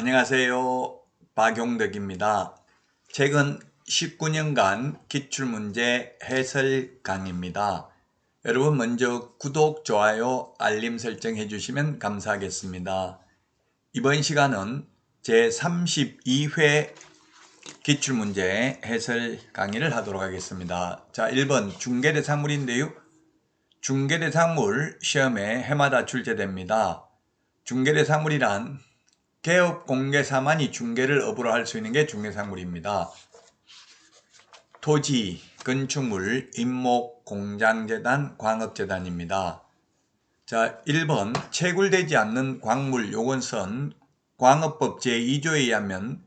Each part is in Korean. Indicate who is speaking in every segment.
Speaker 1: 안녕하세요. 박용덕입니다. 최근 19년간 기출문제 해설 강의입니다. 여러분 먼저 구독, 좋아요, 알림 설정해 주시면 감사하겠습니다. 이번 시간은 제32회 기출문제 해설 강의를 하도록 하겠습니다. 자, 1번 중개대상물인데요. 중개대상물 시험에 해마다 출제됩니다. 중개대상물이란 개업 공개사만이 중개를 업으로 할 수 있는 게 중개상물입니다. 토지, 건축물, 임목, 공장재단, 광업재단입니다. 자, 1번 채굴되지 않는 광물 요건선 광업법 제2조에 의하면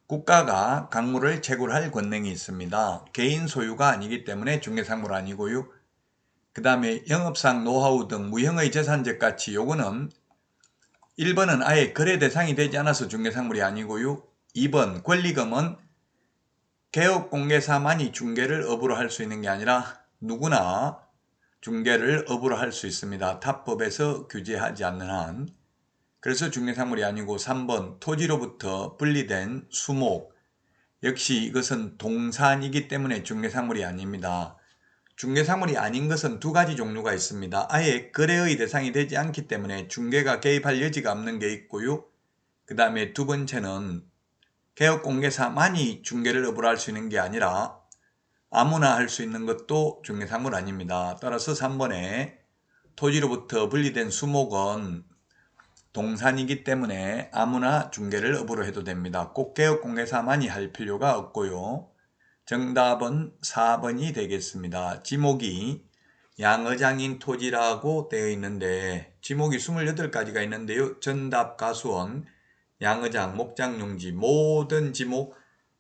Speaker 1: 국가가 광물을 채굴할 권능이 있습니다. 개인 소유가 아니기 때문에 중개상물 아니고요. 그 다음에 영업상 노하우 등 무형의 재산적 가치 요거는 1번은 아예 거래 대상이 되지 않아서 중개상물이 아니고요. 2번 권리금은 개업공개사만이 중개를 업으로 할 수 있는 게 아니라 누구나 중개를 업으로 할 수 있습니다. 탑법에서 규제하지 않는 한. 그래서 중개상물이 아니고 3번 토지로부터 분리된 수목. 역시 이것은 동산이기 때문에 중개상물이 아닙니다. 중개상물이 아닌 것은 두 가지 종류가 있습니다. 아예 거래의 대상이 되지 않기 때문에 중개가 개입할 여지가 없는 게 있고요. 그 다음에 두 번째는 개업공개사만이 중개를 업으로 할 수 있는 게 아니라 아무나 할 수 있는 것도 중개상물 아닙니다. 따라서 3번에 토지로부터 분리된 수목은 동산이기 때문에 아무나 중개를 업으로 해도 됩니다. 꼭 개업공개사만이 할 필요가 없고요. 정답은 4번이 되겠습니다. 지목이 양의장인 토지라고 되어 있는데 지목이 28가지가 있는데요. 전답 가수원, 양의장, 목장용지 모든 지목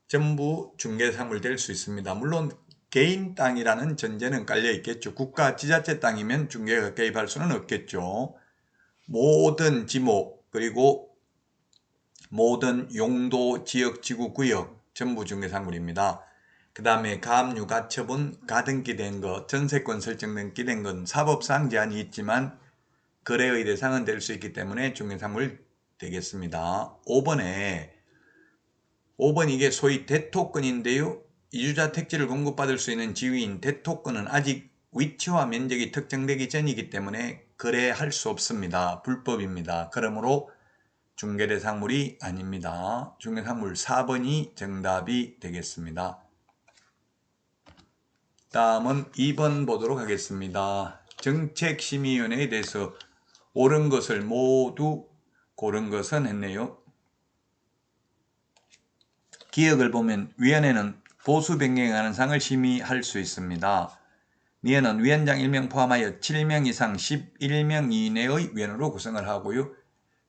Speaker 1: 전부 중개상물 될 수 있습니다. 물론 개인 땅이라는 전제는 깔려 있겠죠. 국가 지자체 땅이면 중개가 개입할 수는 없겠죠. 모든 지목 그리고 모든 용도, 지역, 지구, 구역 전부 중개상물입니다. 그 다음에 가압류, 가처분, 가등기된 것, 전세권 설정된 기된 건 사법상 제한이 있지만 거래의 대상은 될 수 있기 때문에 중개상물 되겠습니다. 5번 이게 소위 대토권인데요. 이주자 택지를 공급받을 수 있는 지위인 대토권은 아직 위치와 면적이 특정되기 전이기 때문에 거래할 수 없습니다. 불법입니다. 그러므로 중개대상물이 아닙니다. 중개상물 4번이 정답이 되겠습니다. 다음은 2번 보도록 하겠습니다. 정책심의위원회에 대해서 옳은 것을 모두 고른 것은 했네요. 기억을 보면 위원회는 보수 변경에 관한 사항을 심의할 수 있습니다. 위원은 위원장 1명 포함하여 7명 이상 11명 이내의 위원으로 구성을 하고요.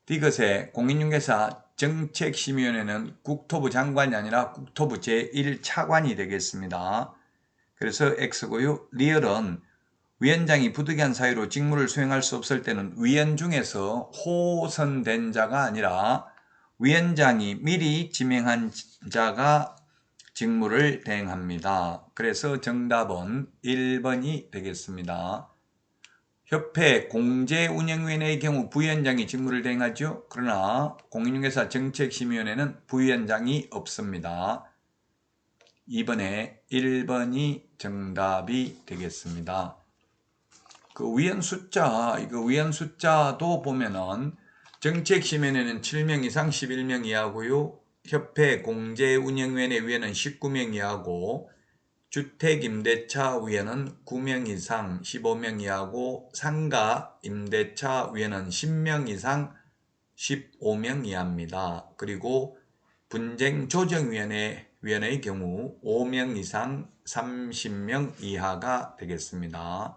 Speaker 1: 디귿의 공인중개사 정책심의위원회는 국토부 장관이 아니라 국토부 제1차관이 되겠습니다. 그래서 X고요. 리얼은 위원장이 부득이한 사유로 직무를 수행할 수 없을 때는 위원 중에서 호선된 자가 아니라 위원장이 미리 지명한 자가 직무를 대행합니다. 그래서 정답은 1번이 되겠습니다. 협회 공제운영위원회의 경우 부위원장이 직무를 대행하죠. 그러나 공인중개사 정책심의위원회는 부위원장이 없습니다. 2번에 1번이 정답이 되겠습니다. 그 위원 숫자도 보면은 정책심의위원회는 7명 이상 11명 이하고요. 협회 공제운영위원회 위원은 19명 이하고 주택임대차 위원은 9명 이상 15명 이하고 상가 임대차 위원은 10명 이상 15명 이하입니다. 그리고 분쟁조정위원회의 경우 5명 이상 30명 이하가 되겠습니다.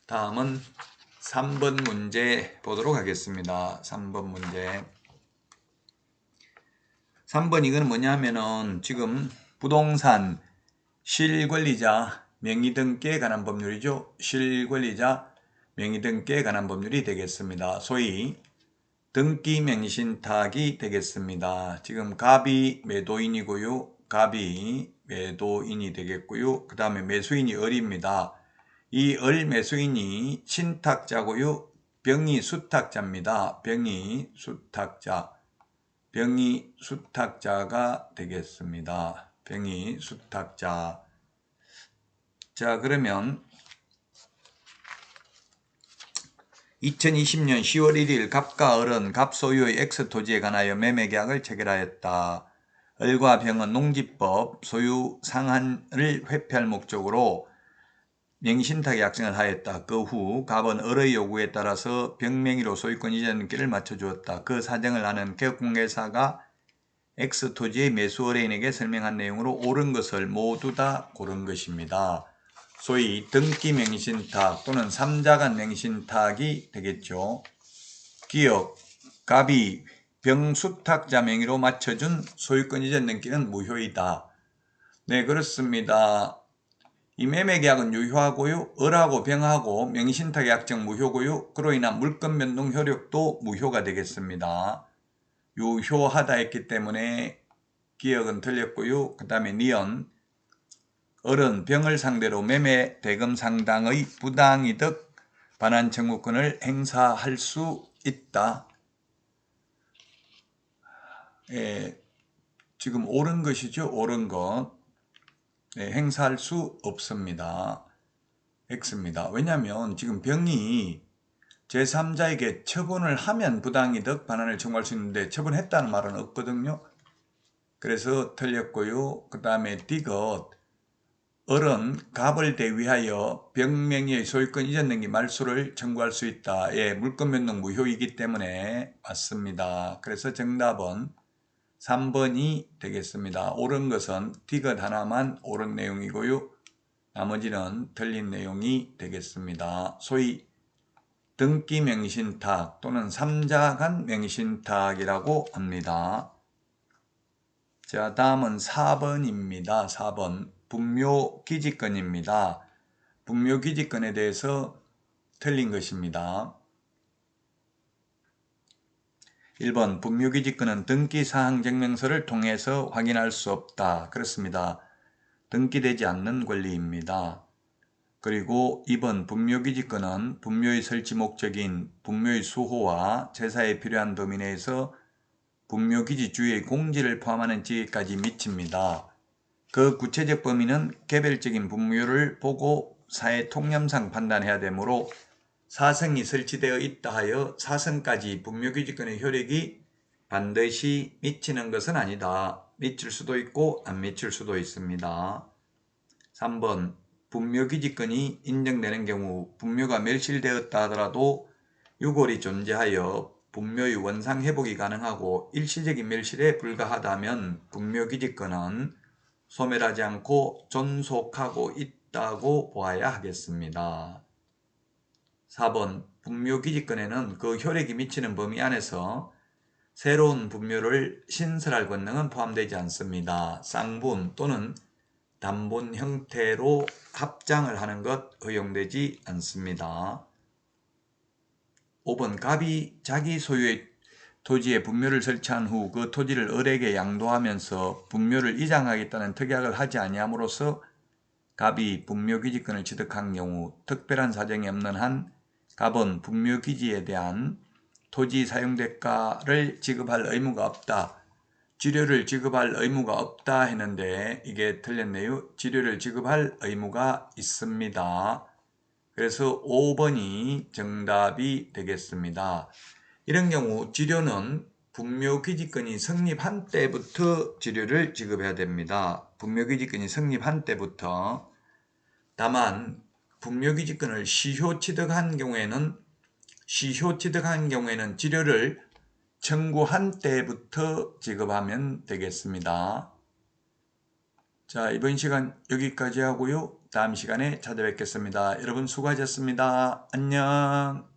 Speaker 1: 다음은 3번 문제 보도록 하겠습니다. 3번 문제. 3번 이건 뭐냐면은 지금 부동산 실권리자 명의등기에 관한 법률이죠. 실권리자 명의등기에 관한 법률이 되겠습니다. 소위 등기 명의신탁이 되겠습니다. 지금 갑이 매도인이고요. 갑이 매도인이 되겠고요. 그 다음에 매수인이 을입니다. 이 을 매수인이 신탁자고요. 병이 수탁자입니다. 병이 수탁자가 되겠습니다. 병이 수탁자. 자, 그러면 2020년 10월 1일 갑과 을은 갑 소유의 X토지에 관하여 매매계약을 체결하였다. 을과 병은 농지법 소유 상한을 회피할 목적으로 명의신탁 약정을 하였다. 그 후 갑은 을의 요구에 따라서 병 명의로 소유권 이전기를 맞춰주었다. 그 사정을 아는 개업공개사가 X토지의 매수 의뢰인에게 설명한 내용으로 옳은 것을 모두 다 고른 것입니다. 소위 등기 명의신탁 또는 3자간 명의신탁이 되겠죠. 기억, 갑이 병수탁자 명의로 맞춰준 소유권 이전 등기는 무효이다. 네, 그렇습니다. 이 매매계약은 유효하고요. 을하고 병하고 명의신탁 약정 무효고요. 그로 인한 물권 변동 효력도 무효가 되겠습니다. 유효하다 했기 때문에 기억은 틀렸고요. 그 다음에 니은, 을은 병을 상대로 매매 대금 상당의 부당이득 반환 청구권을 행사할 수 있다. 지금 옳은 것이죠. 옳은 것. 행사할 수 없습니다. X입니다. 왜냐하면 지금 병이 제3자에게 처분을 하면 부당이득 반환을 청구할 수 있는데 처분했다는 말은 없거든요. 그래서 틀렸고요. 그 다음에 D것, 을은 갑을 대위하여 병명의의 소유권 이전 등기 말소를 청구할 수 있다. 예, 물권 변동 무효이기 때문에 맞습니다. 그래서 정답은 3번이 되겠습니다. 옳은 것은 D것 하나만 옳은 내용이고요. 나머지는 틀린 내용이 되겠습니다. 소위 등기 명의신탁 또는 3자간 명의신탁이라고 합니다. 자, 다음은 4번입니다. 4번 분묘기지권입니다. 분묘기지권에 대해서 틀린 것입니다. 1번 분묘기지권은 등기사항증명서를 통해서 확인할 수 없다. 그렇습니다. 등기되지 않는 권리입니다. 그리고 2번 분묘기지권은 분묘의 설치 목적인 분묘의 수호와 제사에 필요한 범위 내에서 분묘기지 주의 공지를 포함하는 지위까지 미칩니다. 그 구체적 범위는 개별적인 분묘를 보고 사회 통념상 판단해야 되므로 사성이 설치되어 있다 하여 사성까지 분묘기지권의 효력이 반드시 미치는 것은 아니다. 미칠 수도 있고 안 미칠 수도 있습니다. 3번 분묘기지권이 인정되는 경우 분묘가 멸실되었다 하더라도 유골이 존재하여 분묘의 원상회복이 가능하고 일시적인 멸실에 불과하다면 분묘기지권은 소멸하지 않고 존속하고 있다고 보아야 하겠습니다. 4번 분묘기지권에는 그 효력이 미치는 범위 안에서 새로운 분묘를 신설할 권능은 포함되지 않습니다. 쌍분 또는 단분 형태로 합장을 하는 것 허용되지 않습니다. 5번 갑이 자기 소유의 토지에 분묘를 설치한 후 그 토지를 을에게 양도하면서 분묘를 이장하겠다는 특약을 하지 아니함으로써 갑이 분묘기지권을 취득한 경우 특별한 사정이 없는 한 갑은 분묘기지에 대한 토지 사용대가를 지급할 의무가 없다. 지료를 지급할 의무가 없다 했는데 이게 틀렸네요. 지료를 지급할 의무가 있습니다. 그래서 5번이 정답이 되겠습니다. 이런 경우 지료는 분묘기지권이 성립한 때부터 지료를 지급해야 됩니다. 분묘기지권이 성립한 때부터. 다만 분묘기지권을 시효취득한 경우에는 지료를 청구한 때부터 지급하면 되겠습니다. 자, 이번 시간 여기까지 하고요. 다음 시간에 찾아뵙겠습니다. 여러분 수고하셨습니다. 안녕.